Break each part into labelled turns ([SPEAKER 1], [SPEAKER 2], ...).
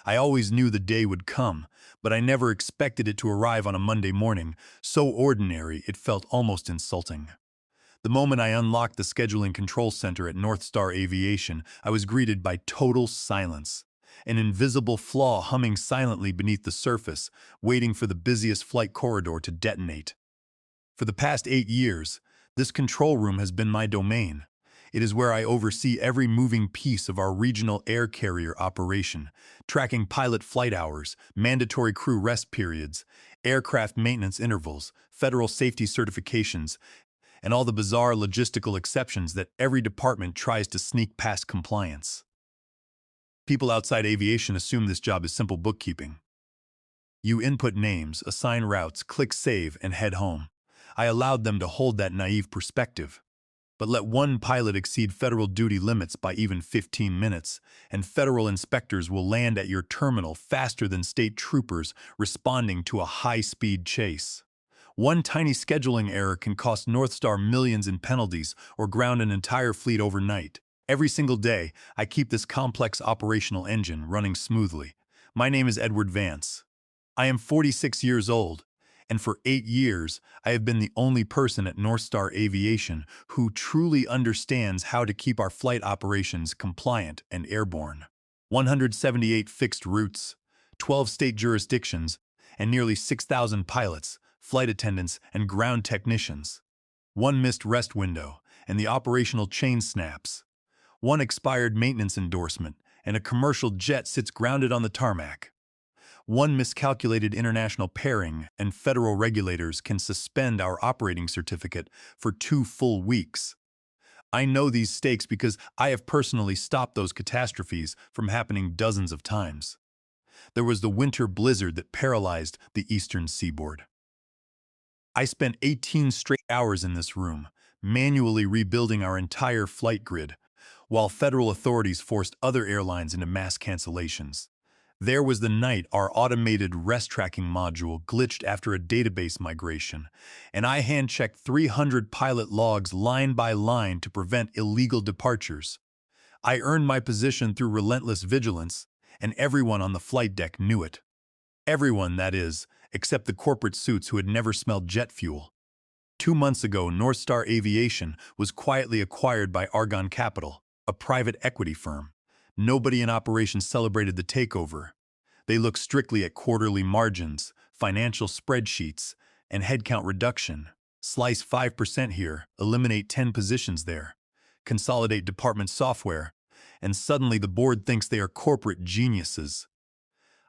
[SPEAKER 1] I always knew the day would come, but I never expected it to arrive on a Monday morning, so ordinary it felt almost insulting. The moment I unlocked the scheduling control center at North Star Aviation, I was greeted by total silence. An invisible flaw humming silently beneath the surface, waiting for the busiest flight corridor to detonate. For the past 8 years, this control room has been my domain. It is where I oversee every moving piece of our regional air carrier operation, tracking pilot flight hours, mandatory crew rest periods, aircraft maintenance intervals, federal safety certifications, and all the bizarre logistical exceptions that every department tries to sneak past compliance. People outside aviation assume this job is simple bookkeeping. You input names, assign routes, click save, and head home. I allowed them to hold that naive perspective. But let one pilot exceed federal duty limits by even 15 minutes, and federal inspectors will land at your terminal faster than state troopers responding to a high-speed chase. One tiny scheduling error can cost North Star millions in penalties or ground an entire fleet overnight. Every single day, I keep this complex operational engine running smoothly. My name is Edward Vance. I am 46 years old, and for 8 years, I have been the only person at North Star Aviation who truly understands how to keep our flight operations compliant and airborne. 178 fixed routes, 12 state jurisdictions, and nearly 6,000 pilots, flight attendants, and ground technicians. One missed rest window, and the operational chain snaps. One expired maintenance endorsement, and a commercial jet sits grounded on the tarmac. One miscalculated international pairing, and federal regulators can suspend our operating certificate for 2 full weeks. I know these stakes because I have personally stopped those catastrophes from happening dozens of times. There was the winter blizzard that paralyzed the eastern seaboard. I spent 18 straight hours in this room, manually rebuilding our entire flight grid, while federal authorities forced other airlines into mass cancellations. There was the night our automated rest tracking module glitched after a database migration, and I hand-checked 300 pilot logs line by line to prevent illegal departures. I earned my position through relentless vigilance, and everyone on the flight deck knew it. Everyone, that is, except the corporate suits who had never smelled jet fuel. 2 months ago, North Star Aviation was quietly acquired by Argonne Capital, a private equity firm. Nobody in operations celebrated the takeover. They looked strictly at quarterly margins, financial spreadsheets, and headcount reduction. Slice 5% here, eliminate 10 positions there, consolidate department software, and suddenly the board thinks they are corporate geniuses.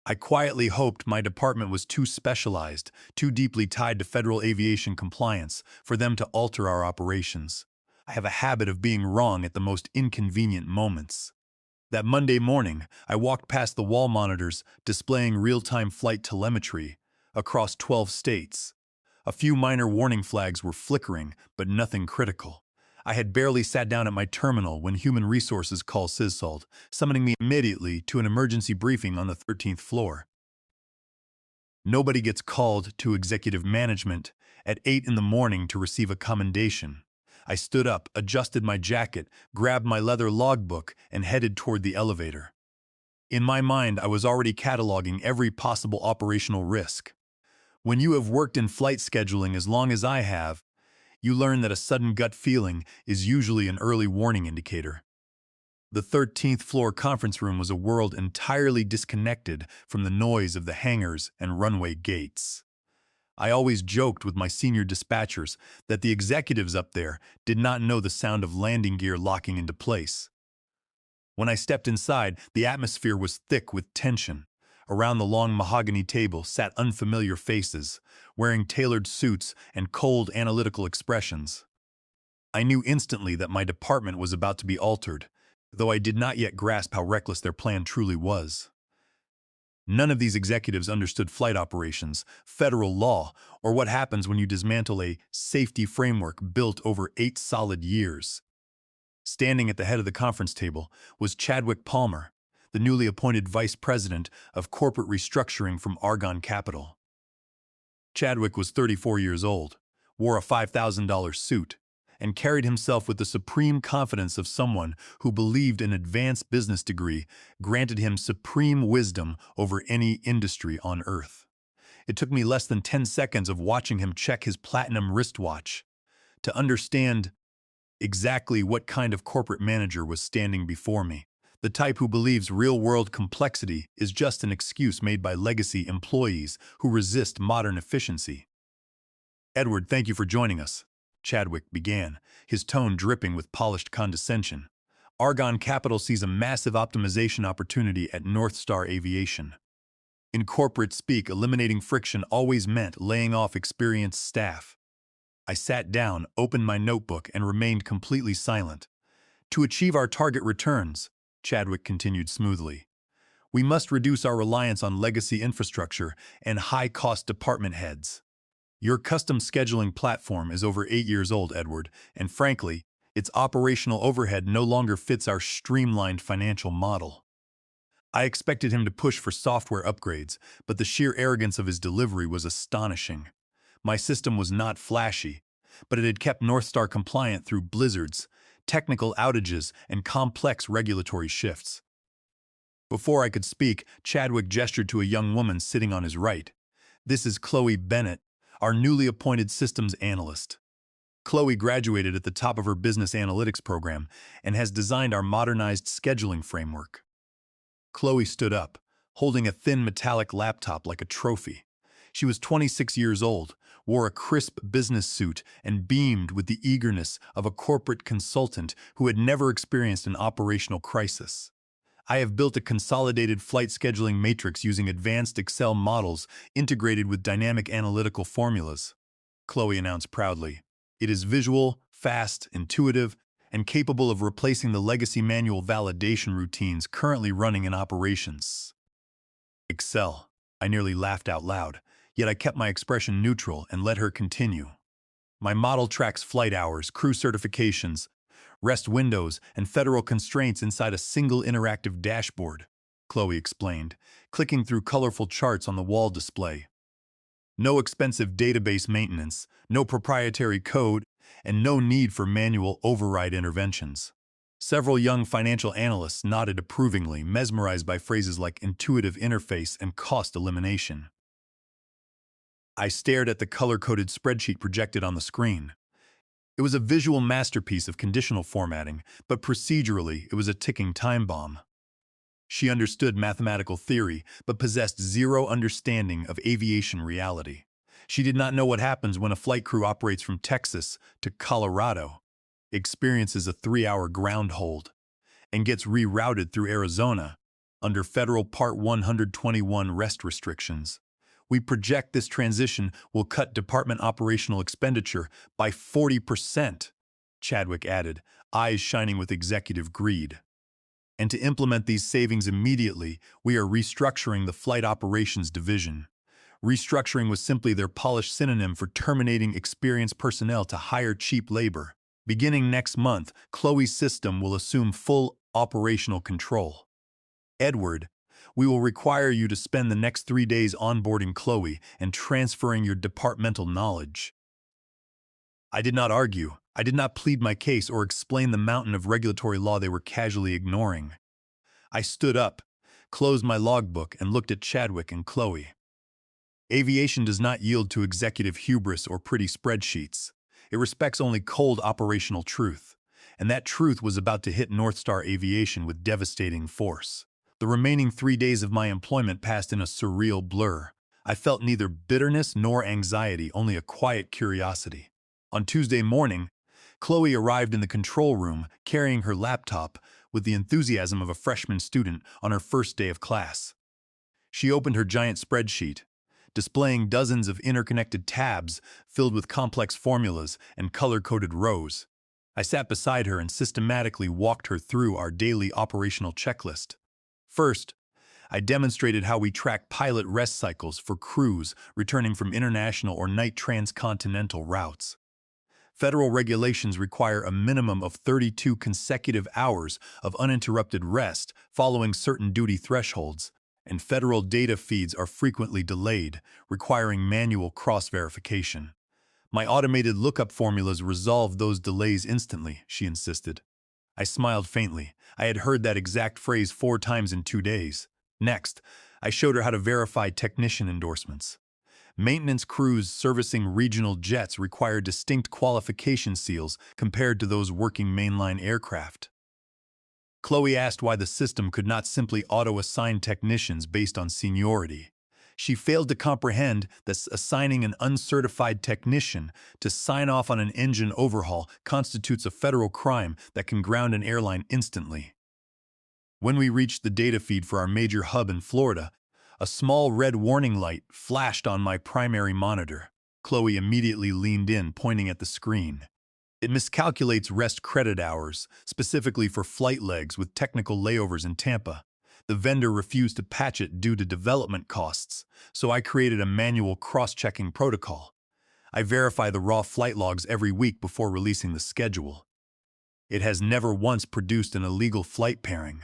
[SPEAKER 1] I quietly hoped my department was too specialized, too deeply tied to federal aviation compliance for them to alter our operations. I have a habit of being wrong at the most inconvenient moments. That Monday morning, I walked past the wall monitors displaying real-time flight telemetry across 12 states. A few minor warning flags were flickering, but nothing critical. I had barely sat down at my terminal when Human Resources call SysSalt, summoning me immediately to an emergency briefing on the 13th floor. Nobody gets called to executive management at 8 in the morning to receive a commendation. I stood up, adjusted my jacket, grabbed my leather logbook, and headed toward the elevator. In my mind, I was already cataloging every possible operational risk. When you have worked in flight scheduling as long as I have, you learn that a sudden gut feeling is usually an early warning indicator. The 13th floor conference room was a world entirely disconnected from the noise of the hangars and runway gates. I always joked with my senior dispatchers that the executives up there did not know the sound of landing gear locking into place. When I stepped inside, the atmosphere was thick with tension. Around the long mahogany table sat unfamiliar faces, wearing tailored suits and cold analytical expressions. I knew instantly that my department was about to be altered, though I did not yet grasp how reckless their plan truly was. None of these executives understood flight operations, federal law, or what happens when you dismantle a safety framework built over 8 solid years. Standing at the head of the conference table was Chadwick Palmer, the newly appointed vice president of corporate restructuring from Argonne Capital. Chadwick was 34 years old, wore a $5,000 suit, and carried himself with the supreme confidence of someone who believed an advanced business degree granted him supreme wisdom over any industry on earth. It took me less than 10 seconds of watching him check his platinum wristwatch to understand exactly what kind of corporate manager was standing before me. The type who believes real-world complexity is just an excuse made by legacy employees who resist modern efficiency. "Edward, thank you for joining us," Chadwick began, his tone dripping with polished condescension. "Argonne Capital sees a massive optimization opportunity at North Star Aviation. In corporate speak, eliminating friction always meant laying off experienced staff." I sat down, opened my notebook, and remained completely silent. "To achieve our target returns," Chadwick continued smoothly, "we must reduce our reliance on legacy infrastructure and high-cost department heads. Your custom scheduling platform is over 8 years old, Edward, and frankly, its operational overhead no longer fits our streamlined financial model." I expected him to push for software upgrades, but the sheer arrogance of his delivery was astonishing. My system was not flashy, but it had kept North Star compliant through blizzards, technical outages, and complex regulatory shifts. Before I could speak, Chadwick gestured to a young woman sitting on his right. "This is Chloe Bennett, our newly appointed systems analyst." Chloe graduated at the top of her business analytics program and has designed our modernized scheduling framework. Chloe stood up, holding a thin metallic laptop like a trophy. She was 26 years old, wore a crisp business suit, and beamed with the eagerness of a corporate consultant who had never experienced an operational crisis. "I have built a consolidated flight scheduling matrix using advanced Excel models integrated with dynamic analytical formulas," Chloe announced proudly. "It is visual, fast, intuitive, and capable of replacing the legacy manual validation routines currently running in operations." Excel. I nearly laughed out loud, yet I kept my expression neutral and let her continue. "My model tracks flight hours, crew certifications, rest windows, and federal constraints inside a single interactive dashboard," Chloe explained, clicking through colorful charts on the wall display. "No expensive database maintenance, no proprietary code, and no need for manual override interventions." Several young financial analysts nodded approvingly, mesmerized by phrases like intuitive interface and cost elimination. I stared at the color-coded spreadsheet projected on the screen. It was a visual masterpiece of conditional formatting, but procedurally it was a ticking time bomb. She understood mathematical theory, but possessed zero understanding of aviation reality. She did not know what happens when a flight crew operates from Texas to Colorado, experiences a 3-hour ground hold, and gets rerouted through Arizona under federal Part 121 rest restrictions. "We project this transition will cut department operational expenditure by 40%, Chadwick added, eyes shining with executive greed. "And to implement these savings immediately, we are restructuring the Flight Operations Division." Restructuring was simply their polished synonym for terminating experienced personnel to hire cheap labor. "Beginning next month, Chloe's system will assume full operational control. Edward, we will require you to spend the next 3 days onboarding Chloe and transferring your departmental knowledge." I did not argue. I did not plead my case or explain the mountain of regulatory law they were casually ignoring. I stood up, closed my logbook, and looked at Chadwick and Chloe. Aviation does not yield to executive hubris or pretty spreadsheets. It respects only cold operational truth. And that truth was about to hit North Star Aviation with devastating force. The remaining 3 days of my employment passed in a surreal blur. I felt neither bitterness nor anxiety, only a quiet curiosity. On Tuesday morning, Chloe arrived in the control room carrying her laptop with the enthusiasm of a freshman student on her first day of class. She opened her giant spreadsheet, displaying dozens of interconnected tabs filled with complex formulas and color-coded rows. I sat beside her and systematically walked her through our daily operational checklist. First, I demonstrated how we track pilot rest cycles for crews returning from international or night transcontinental routes. Federal regulations require a minimum of 32 consecutive hours of uninterrupted rest following certain duty thresholds, and federal data feeds are frequently delayed, requiring manual cross-verification. My automated lookup formulas resolved those delays instantly, she insisted. I smiled faintly. I had heard that exact phrase 4 times in 2 days. Next, I showed her how to verify technician endorsements. Maintenance crews servicing regional jets require distinct qualification seals compared to those working mainline aircraft. Chloe asked why the system could not simply auto-assign technicians based on seniority. She failed to comprehend that assigning an uncertified technician to sign off on an engine overhaul constitutes a federal crime that can ground an airline instantly. When we reached the data feed for our major hub in Florida, a small red warning light flashed on my primary monitor. Chloe immediately leaned in, pointing at the screen. It miscalculates rest credit hours, specifically for flight legs with technical layovers in Tampa. The vendor refused to patch it due to development costs, so I created a manual cross-checking protocol. I verify the raw flight logs every week before releasing the schedule. It has never once produced an illegal flight pairing.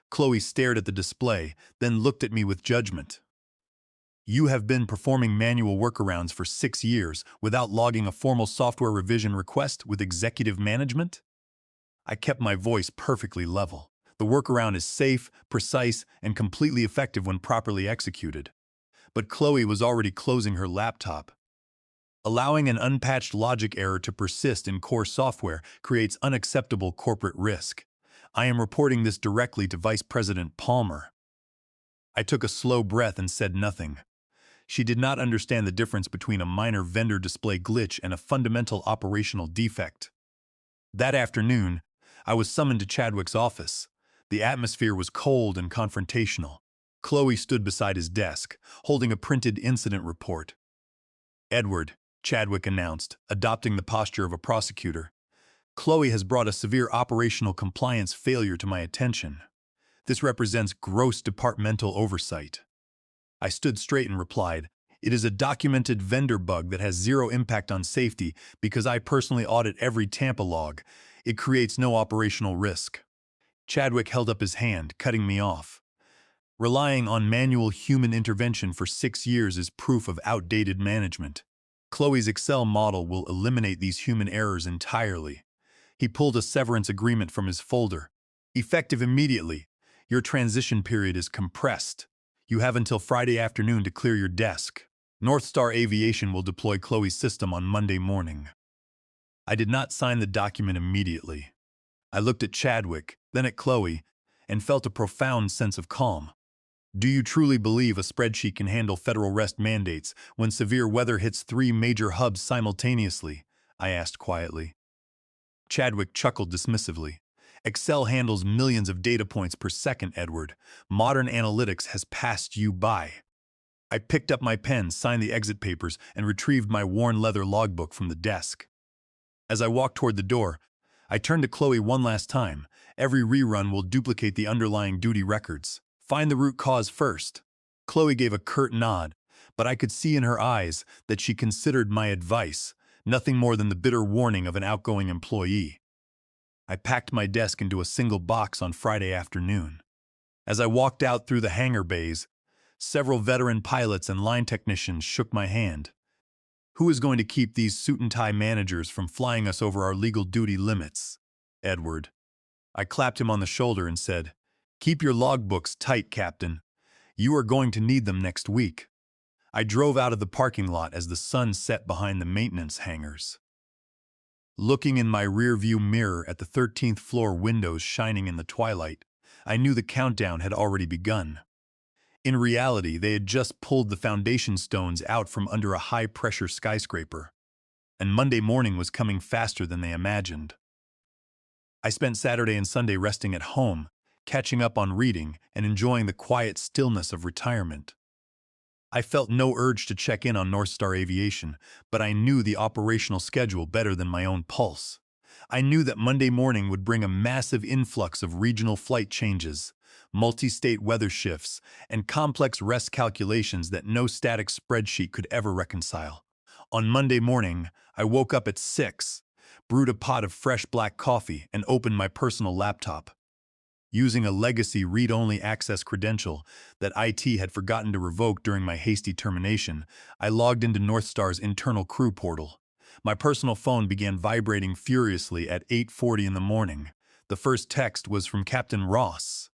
[SPEAKER 1] Chloe stared at the display, then looked at me with judgment. You have been performing manual workarounds for 6 years without logging a formal software revision request with executive management? I kept my voice perfectly level. The workaround is safe, precise, and completely effective when properly executed. But Chloe was already closing her laptop. Allowing an unpatched logic error to persist in core software creates unacceptable corporate risk. I am reporting this directly to Vice President Palmer. I took a slow breath and said nothing. She did not understand the difference between a minor vendor display glitch and a fundamental operational defect. That afternoon, I was summoned to Chadwick's office. The atmosphere was cold and confrontational. Chloe stood beside his desk, holding a printed incident report. "Edward," Chadwick announced, adopting the posture of a prosecutor, "Chloe has brought a severe operational compliance failure to my attention. This represents gross departmental oversight." I stood straight and replied, "It is a documented vendor bug that has zero impact on safety because I personally audit every Tampa log. It creates no operational risk." Chadwick held up his hand, cutting me off. "Relying on manual human intervention for 6 years is proof of outdated management. Chloe's Excel model will eliminate these human errors entirely." He pulled a severance agreement from his folder. "Effective immediately. Your transition period is compressed. You have until Friday afternoon to clear your desk. North Star Aviation will deploy Chloe's system on Monday morning." I did not sign the document immediately. I looked at Chadwick, then at Chloe, and felt a profound sense of calm. "Do you truly believe a spreadsheet can handle federal rest mandates when severe weather hits 3 major hubs simultaneously?" I asked quietly. Chadwick chuckled dismissively. "Excel handles millions of data points per second, Edward. Modern analytics has passed you by." I picked up my pen, signed the exit papers, and retrieved my worn leather logbook from the desk. As I walked toward the door, I turned to Chloe one last time. "Every rerun will duplicate the underlying duty records. Find the root cause first." Chloe gave a curt nod, but I could see in her eyes that she considered my advice nothing more than the bitter warning of an outgoing employee. I packed my desk into a single box on Friday afternoon. As I walked out through the hangar bays, several veteran pilots and line technicians shook my hand. "Who is going to keep these suit-and-tie managers from flying us over our legal duty limits?" "Edward." I clapped him on the shoulder and said, "Keep your logbooks tight, Captain. You are going to need them next week." I drove out of the parking lot as the sun set behind the maintenance hangars. Looking in my rearview mirror at the 13th floor windows shining in the twilight, I knew the countdown had already begun. In reality, they had just pulled the foundation stones out from under a high-pressure skyscraper, and Monday morning was coming faster than they imagined. I spent Saturday and Sunday resting at home, catching up on reading, and enjoying the quiet stillness of retirement. I felt no urge to check in on North Star Aviation, but I knew the operational schedule better than my own pulse. I knew that Monday morning would bring a massive influx of regional flight changes, multi-state weather shifts, and complex rest calculations that no static spreadsheet could ever reconcile. On Monday morning, I woke up at 6, brewed a pot of fresh black coffee, and opened my personal laptop. Using a legacy read-only access credential that IT had forgotten to revoke during my hasty termination, I logged into North Star's internal crew portal. My personal phone began vibrating furiously at 8:40 in the morning. The first text was from Captain Ross.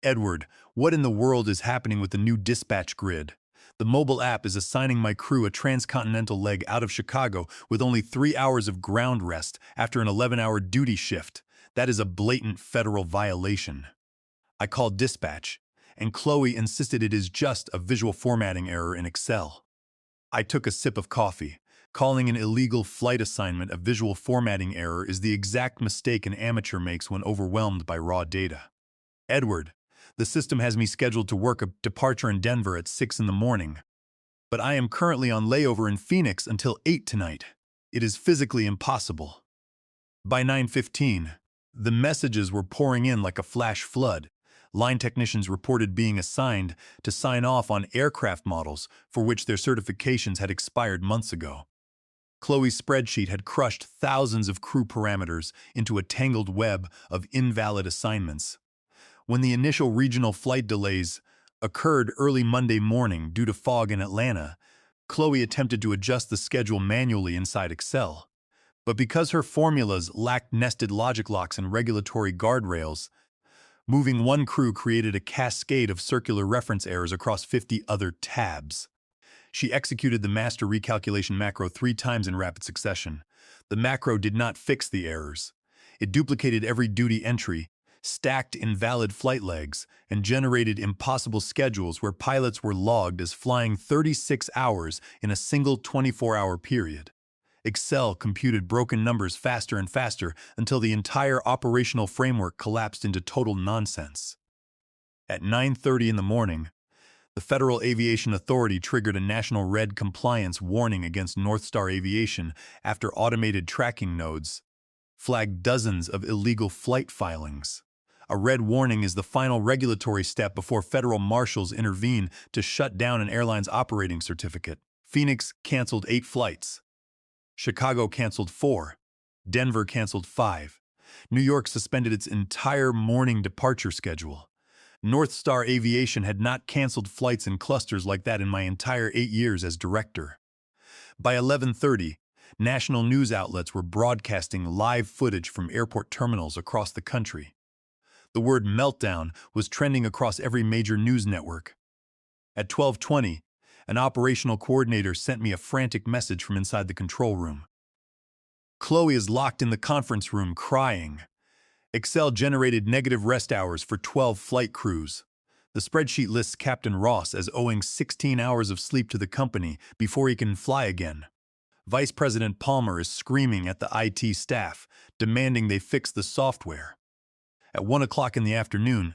[SPEAKER 1] Edward, what in the world is happening with the new dispatch grid? The mobile app is assigning my crew a transcontinental leg out of Chicago with only 3 hours of ground rest after an 11-hour duty shift. That is a blatant federal violation. I called dispatch, and Chloe insisted it is just a visual formatting error in Excel. I took a sip of coffee. Calling an illegal flight assignment a visual formatting error is the exact mistake an amateur makes when overwhelmed by raw data. Edward, the system has me scheduled to work a departure in Denver at 6 in the morning, but I am currently on layover in Phoenix until 8 tonight. It is physically impossible. By 9:15, the messages were pouring in like a flash flood. Line technicians reported being assigned to sign off on aircraft models for which their certifications had expired months ago. Chloe's spreadsheet had crushed thousands of crew parameters into a tangled web of invalid assignments. When the initial regional flight delays occurred early Monday morning due to fog in Atlanta, Chloe attempted to adjust the schedule manually inside Excel. But because her formulas lacked nested logic locks and regulatory guardrails, moving one crew created a cascade of circular reference errors across 50 other tabs. She executed the master recalculation macro 3 times in rapid succession. The macro did not fix the errors. It duplicated every duty entry, stacked invalid flight legs, and generated impossible schedules where pilots were logged as flying 36 hours in a single 24-hour period. Excel computed broken numbers faster and faster until the entire operational framework collapsed into total nonsense. At 9:30 in the morning, the Federal Aviation Authority triggered a national red compliance warning against North Star Aviation after automated tracking nodes flagged dozens of illegal flight filings. A red warning is the final regulatory step before federal marshals intervene to shut down an airline's operating certificate. Phoenix canceled 8 flights. Chicago canceled 4. Denver canceled 5. New York suspended its entire morning departure schedule. North Star Aviation had not canceled flights in clusters like that in my entire 8 years as director. By 11:30, national news outlets were broadcasting live footage from airport terminals across the country. The word meltdown was trending across every major news network. At 12:20, an operational coordinator sent me a frantic message from inside the control room. Chloe is locked in the conference room crying. Excel generated negative rest hours for 12 flight crews. The spreadsheet lists Captain Ross as owing 16 hours of sleep to the company before he can fly again. Vice President Palmer is screaming at the IT staff, demanding they fix the software. At 1 o'clock in the afternoon,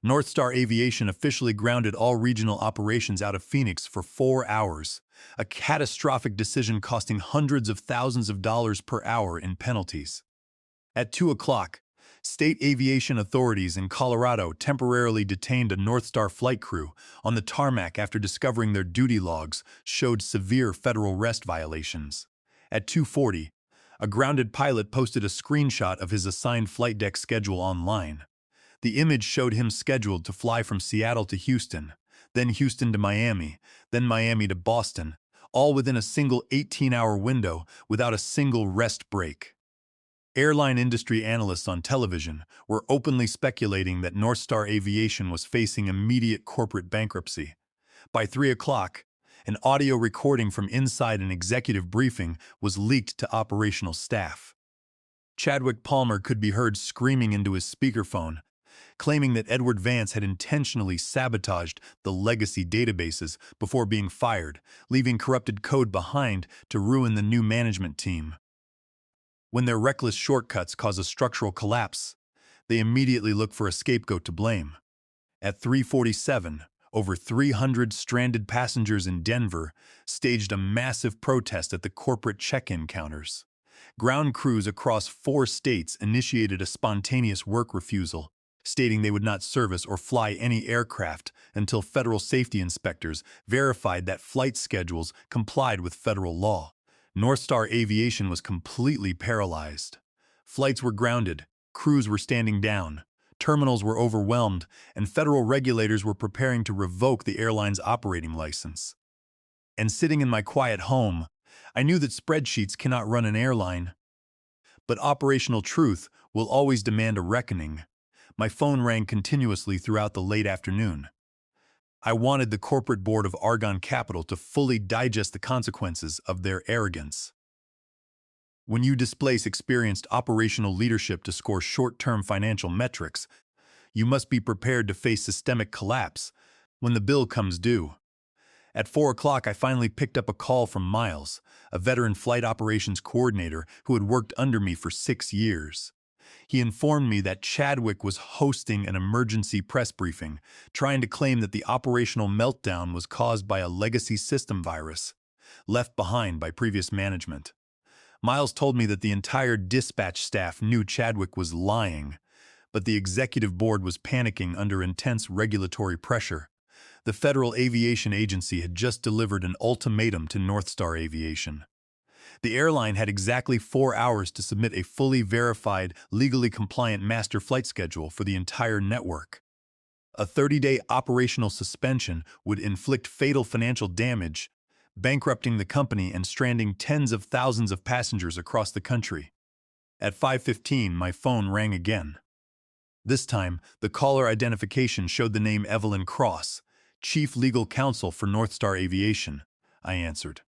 [SPEAKER 1] North Star Aviation officially grounded all regional operations out of Phoenix for 4 hours, a catastrophic decision costing hundreds of thousands of dollars per hour in penalties. At 2 o'clock, state aviation authorities in Colorado temporarily detained a North Star flight crew on the tarmac after discovering their duty logs showed severe federal rest violations. At 2:40, a grounded pilot posted a screenshot of his assigned flight deck schedule online. The image showed him scheduled to fly from Seattle to Houston, then Houston to Miami, then Miami to Boston, all within a single 18-hour window without a single rest break. Airline industry analysts on television were openly speculating that North Star Aviation was facing immediate corporate bankruptcy. By 3 o'clock, an audio recording from inside an executive briefing was leaked to operational staff. Chadwick Palmer could be heard screaming into his speakerphone, claiming that Edward Vance had intentionally sabotaged the legacy databases before being fired, leaving corrupted code behind to ruin the new management team. When their reckless shortcuts cause a structural collapse, they immediately look for a scapegoat to blame. At 3:47, over 300 stranded passengers in Denver staged a massive protest at the corporate check-in counters. Ground crews across 4 states initiated a spontaneous work refusal, stating they would not service or fly any aircraft until federal safety inspectors verified that flight schedules complied with federal law. North Star Aviation was completely paralyzed. Flights were grounded, crews were standing down, terminals were overwhelmed, and federal regulators were preparing to revoke the airline's operating license. And sitting in my quiet home, I knew that spreadsheets cannot run an airline, but operational truth will always demand a reckoning. My phone rang continuously throughout the late afternoon. I wanted the corporate board of Argon Capital to fully digest the consequences of their arrogance. When you displace experienced operational leadership to score short-term financial metrics, you must be prepared to face systemic collapse when the bill comes due. At 4 o'clock, I finally picked up a call from Miles, a veteran flight operations coordinator who had worked under me for 6 years. He informed me that Chadwick was hosting an emergency press briefing, trying to claim that the operational meltdown was caused by a legacy system virus left behind by previous management. Miles told me that the entire dispatch staff knew Chadwick was lying, but the executive board was panicking under intense regulatory pressure. The Federal Aviation Agency had just delivered an ultimatum to North Star Aviation. The airline had exactly 4 hours to submit a fully verified, legally compliant master flight schedule for the entire network. A 30-day operational suspension would inflict fatal financial damage, bankrupting the company and stranding tens of thousands of passengers across the country. At 5:15, my phone rang again. This time, the caller identification showed the name Evelyn Cross, Chief Legal Counsel for North Star Aviation. I answered.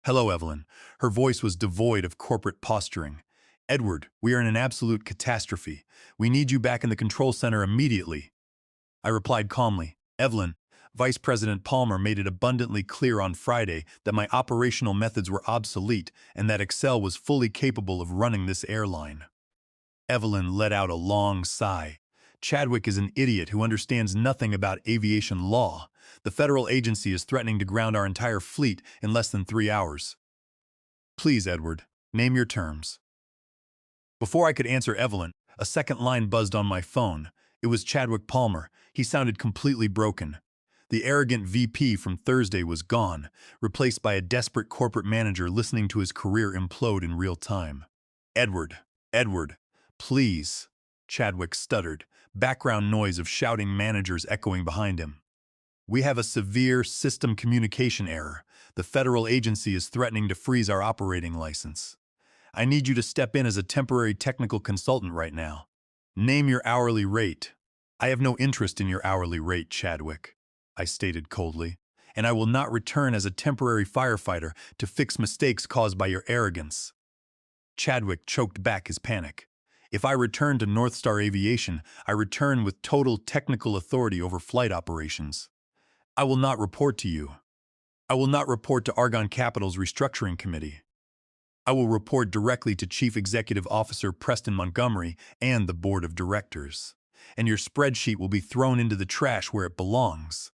[SPEAKER 1] "Hello, Evelyn." Her voice was devoid of corporate posturing. "Edward, we are in an absolute catastrophe. We need you back in the control center immediately." I replied calmly, "Evelyn, Vice President Palmer made it abundantly clear on Friday that my operational methods were obsolete and that Excel was fully capable of running this airline." Evelyn let out a long sigh. "Chadwick is an idiot who understands nothing about aviation law. The federal agency is threatening to ground our entire fleet in less than 3 hours. Please, Edward, name your terms." Before I could answer Evelyn, a second line buzzed on my phone. It was Chadwick Palmer. He sounded completely broken. The arrogant VP from Thursday was gone, replaced by a desperate corporate manager listening to his career implode in real time. Edward, please," Chadwick stuttered, background noise of shouting managers echoing behind him. "We have a severe system communication error. The federal agency is threatening to freeze our operating license. I need you to step in as a temporary technical consultant right now. Name your hourly rate." "I have no interest in your hourly rate, Chadwick," I stated coldly, "and I will not return as a temporary firefighter to fix mistakes caused by your arrogance." Chadwick choked back his panic. "If I return to North Star Aviation, I return with total technical authority over flight operations. I will not report to you. I will not report to Argon Capital's restructuring committee. I will report directly to Chief Executive Officer Preston Montgomery and the board of directors. And your spreadsheet will be thrown into the trash where it belongs."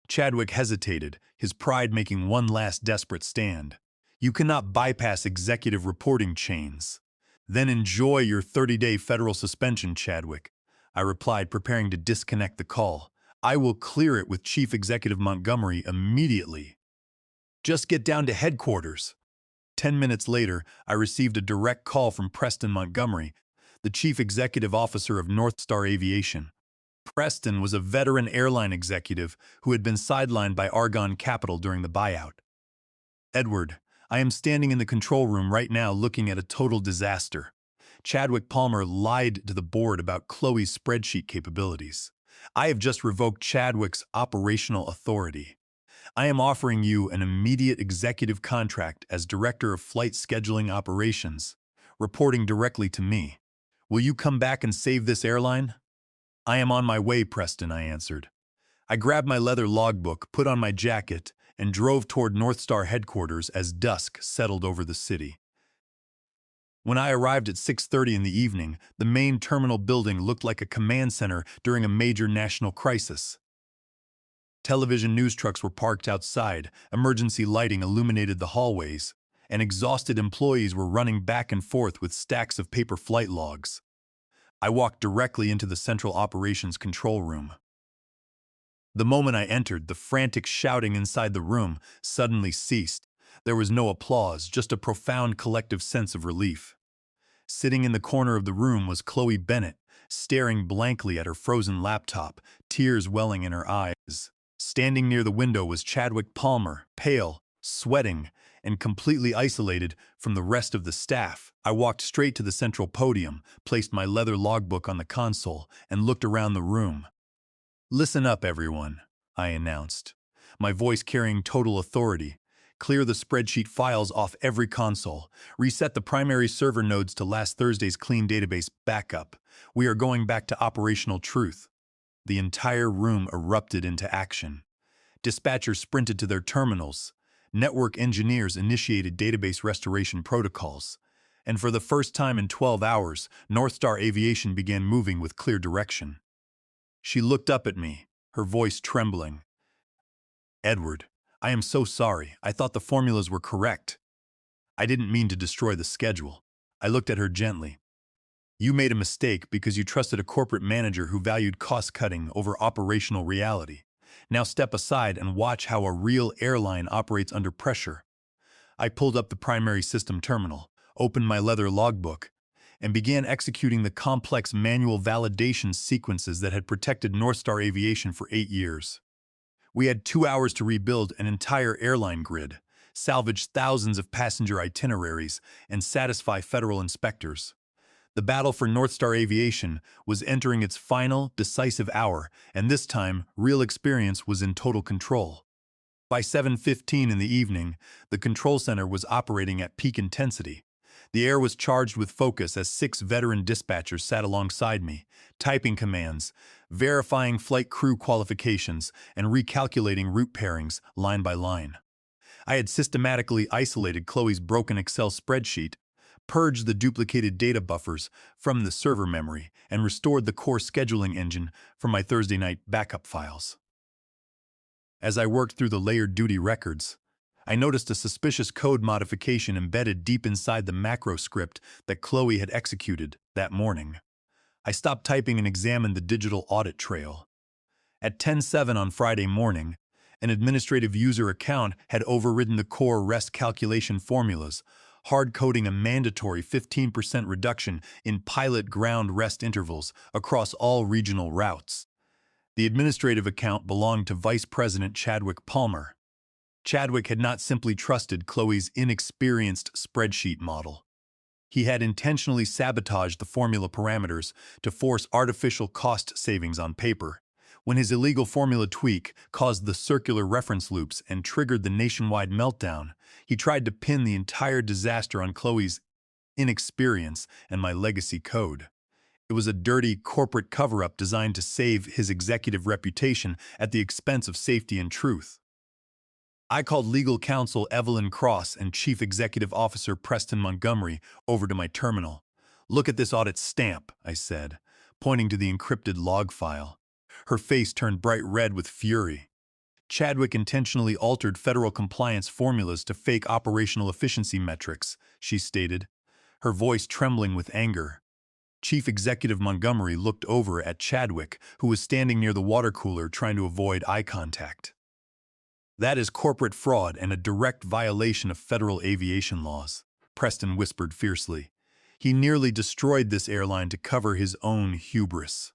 [SPEAKER 1] Chadwick hesitated, his pride making one last desperate stand. "You cannot bypass executive reporting chains." "Then enjoy your 30-day federal suspension, Chadwick," I replied, preparing to disconnect the call. "I will clear it with Chief Executive Montgomery immediately. Just get down to headquarters." 10 minutes later, I received a direct call from Preston Montgomery, the Chief Executive Officer of North Star Aviation. Preston was a veteran airline executive who had been sidelined by Argon Capital during the buyout. "Edward, I am standing in the control room right now looking at a total disaster. Chadwick Palmer lied to the board about Chloe's spreadsheet capabilities. I have just revoked Chadwick's operational authority. I am offering you an immediate executive contract as Director of Flight Scheduling Operations, reporting directly to me. Will you come back and save this airline?" "I am on my way, Preston," I answered. I grabbed my leather logbook, put on my jacket, and drove toward North Star headquarters as dusk settled over the city. When I arrived at 6:30 in the evening, the main terminal building looked like a command center during a major national crisis. Television news trucks were parked outside, emergency lighting illuminated the hallways, and exhausted employees were running back and forth with stacks of paper flight logs. I walked directly into the Central Operations Control Room. The moment I entered, the frantic shouting inside the room suddenly ceased. There was no applause, just a profound collective sense of relief. Sitting in the corner of the room was Chloe Bennett, staring blankly at her frozen laptop, tears welling in her eyes. Standing near the window was Chadwick Palmer, pale, sweating, and completely isolated from the rest of the staff. I walked straight to the central podium, placed my leather logbook on the console, and looked around the room. "Listen up, everyone," I announced, my voice carrying total authority. "Clear the spreadsheet files off every console. Reset the primary server nodes to last Thursday's clean database backup. We are going back to operational truth." The entire room erupted into action. Dispatchers sprinted to their terminals. Network engineers initiated database restoration protocols. And for the first time in 12 hours, North Star Aviation began moving with clear direction. She looked up at me, her voice trembling. "Edward, I am so sorry. I thought the formulas were correct. I didn't mean to destroy the schedule." I looked at her gently. "You made a mistake because you trusted a corporate manager who valued cost-cutting over operational reality. Now step aside and watch how a real airline operates under pressure." I pulled up the primary system terminal, opened my leather logbook, and began executing the complex manual validation sequences that had protected North Star Aviation for 8 years. We had 2 hours to rebuild an entire airline grid, salvage thousands of passenger itineraries, and satisfy federal inspectors. The battle for North Star Aviation was entering its final, decisive hour, and this time, real experience was in total control. By 7:15 in the evening, the control center was operating at peak intensity. The air was charged with focus as 6 veteran dispatchers sat alongside me, typing commands, verifying flight crew qualifications, and recalculating route pairings line by line. I had systematically isolated Chloe's broken Excel spreadsheet, purged the duplicated data buffers from the server memory, and restored the core scheduling engine from my Thursday night backup files. As I worked through the layered duty records, I noticed a suspicious code modification embedded deep inside the macro script that Chloe had executed that morning. I stopped typing and examined the digital audit trail. At 10:07 on Friday morning, an administrative user account had overridden the core rest calculation formulas, hard-coding a mandatory 15% reduction in pilot ground rest intervals across all regional routes. The administrative account belonged to Vice President Chadwick Palmer. Chadwick had not simply trusted Chloe's inexperienced spreadsheet model. He had intentionally sabotaged the formula parameters to force artificial cost savings on paper. When his illegal formula tweak caused the circular reference loops and triggered the nationwide meltdown, he tried to pin the entire disaster on Chloe's inexperience and my legacy code. It was a dirty corporate cover-up designed to save his executive reputation at the expense of safety and truth. I called legal counsel Evelyn Cross and Chief Executive Officer Preston Montgomery over to my terminal. "Look at this audit stamp," I said, pointing to the encrypted log file. Her face turned bright red with fury. "Chadwick intentionally altered federal compliance formulas to fake operational efficiency metrics," she stated, her voice trembling with anger. Chief Executive Montgomery looked over at Chadwick, who was standing near the water cooler trying to avoid eye contact. "That is corporate fraud and a direct violation of federal aviation laws," Preston whispered fiercely. "He nearly destroyed this airline to cover his own hubris."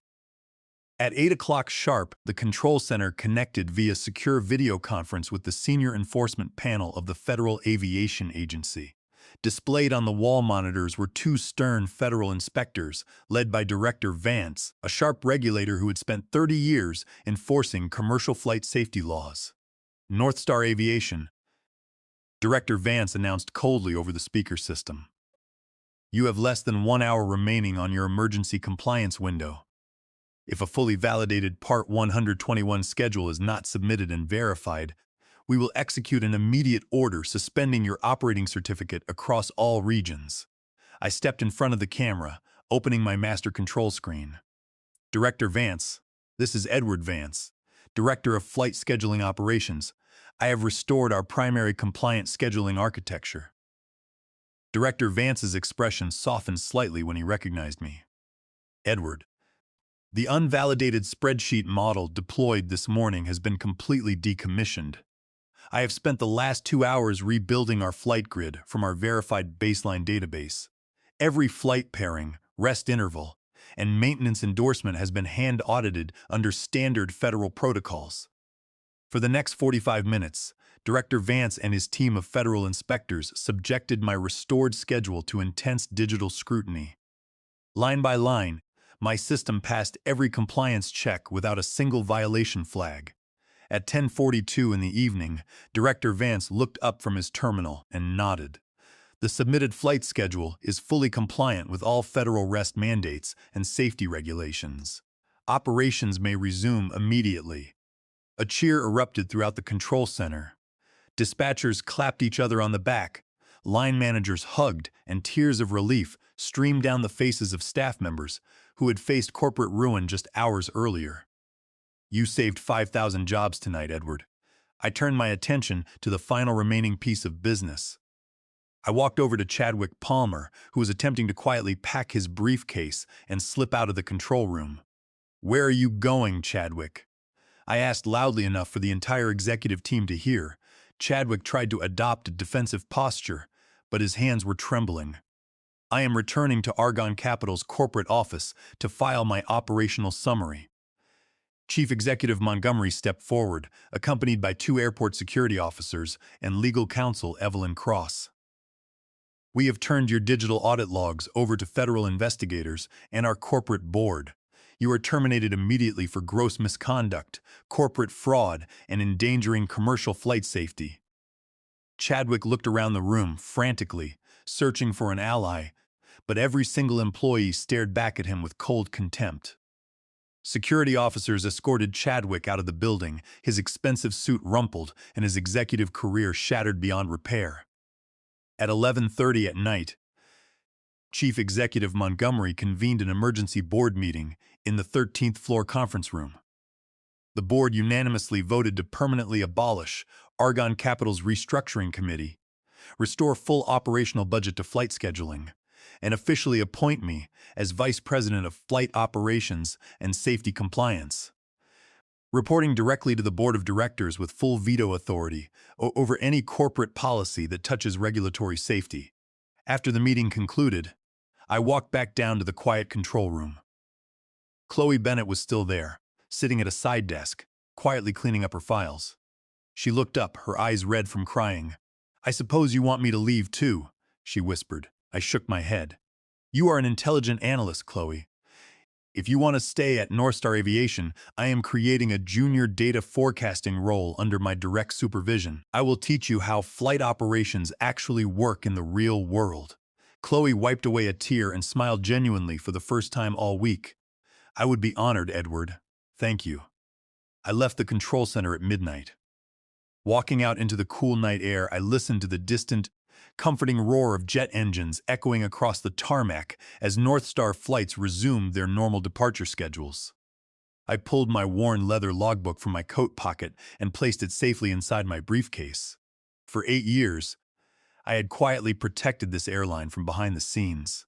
[SPEAKER 1] At 8 o'clock sharp, the control center connected via secure video conference with the senior enforcement panel of the Federal Aviation Agency. Displayed on the wall monitors were 2 stern federal inspectors, led by Director Vance, a sharp regulator who had spent 30 years enforcing commercial flight safety laws. "North Star Aviation," Director Vance announced coldly over the speaker system. "You have less than 1 hour remaining on your emergency compliance window. If a fully validated Part 121 schedule is not submitted and verified, we will execute an immediate order suspending your operating certificate across all regions." I stepped in front of the camera, opening my master control screen. "Director Vance, this is Edward Vance, Director of Flight Scheduling Operations. I have restored our primary compliant scheduling architecture." Director Vance's expression softened slightly when he recognized me. "Edward, the unvalidated spreadsheet model deployed this morning has been completely decommissioned. I have spent the last 2 hours rebuilding our flight grid from our verified baseline database. Every flight pairing, rest interval, and maintenance endorsement has been hand-audited under standard federal protocols. For For the next 45 minutes, Director Vance and his team of federal inspectors subjected my restored schedule to intense digital scrutiny. Line by line, my system passed every compliance check without a single violation flag. At 10:42 in the evening, Director Vance looked up from his terminal and nodded. The submitted flight schedule is fully compliant with all federal rest mandates and safety regulations. Operations may resume immediately. A cheer erupted throughout the control center. Dispatchers clapped each other on the back. Line managers hugged, and tears of relief streamed down the faces of staff members who had faced corporate ruin just hours earlier. You saved 5,000 jobs tonight, Edward. I turned my attention to the final remaining piece of business. I walked over to Chadwick Palmer, who was attempting to quietly pack his briefcase and slip out of the control room. "Where are you going, Chadwick?" I asked loudly enough for the entire executive team to hear. Chadwick tried to adopt a defensive posture, but his hands were trembling. "I am returning to Argonne Capital's corporate office to file my operational summary." Chief Executive Montgomery stepped forward, accompanied by 2 airport security officers and legal counsel Evelyn Cross. "We have turned your digital audit logs over to federal investigators and our corporate board. You are terminated immediately for gross misconduct, corporate fraud, and endangering commercial flight safety." Chadwick looked around the room frantically, searching for an ally, but every single employee stared back at him with cold contempt. Security officers escorted Chadwick out of the building, his expensive suit rumpled and his executive career shattered beyond repair. At 11:30 at night, Chief Executive Montgomery convened an emergency board meeting in the 13th floor conference room. The board unanimously voted to permanently abolish Argonne Capital's restructuring committee, restore full operational budget to flight scheduling, and officially appoint me as Vice President of Flight Operations and Safety Compliance, reporting directly to the Board of Directors with full veto authority over any corporate policy that touches regulatory safety. After the meeting concluded, I walked back down to the quiet control room. Chloe Bennett was still there, sitting at a side desk, quietly cleaning up her files. She looked up, her eyes red from crying. "I suppose you want me to leave too," she whispered. I shook my head. "You are an intelligent analyst, Chloe. If you want to stay at North Star Aviation, I am creating a junior data forecasting role under my direct supervision. I will teach you how flight operations actually work in the real world." Chloe wiped away a tear and smiled genuinely for the first time all week. "I would be honored, Edward. Thank you." I left the control center at midnight. Walking out into the cool night air, I listened to the distant, comforting roar of jet engines echoing across the tarmac as North Star flights resumed their normal departure schedules. I pulled my worn leather logbook from my coat pocket and placed it safely inside my briefcase. For 8 years, I had quietly protected this airline from behind the scenes.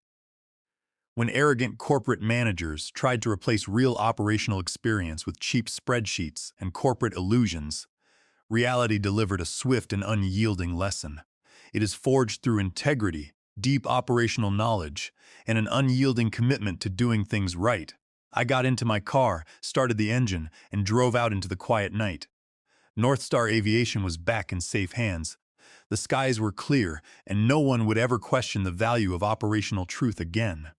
[SPEAKER 1] When arrogant corporate managers tried to replace real operational experience with cheap spreadsheets and corporate illusions, reality delivered a swift and unyielding lesson. It is forged through integrity, deep operational knowledge, and an unyielding commitment to doing things right. I got into my car, started the engine, and drove out into the quiet night. North Star Aviation was back in safe hands. The skies were clear, and no one would ever question the value of operational truth again.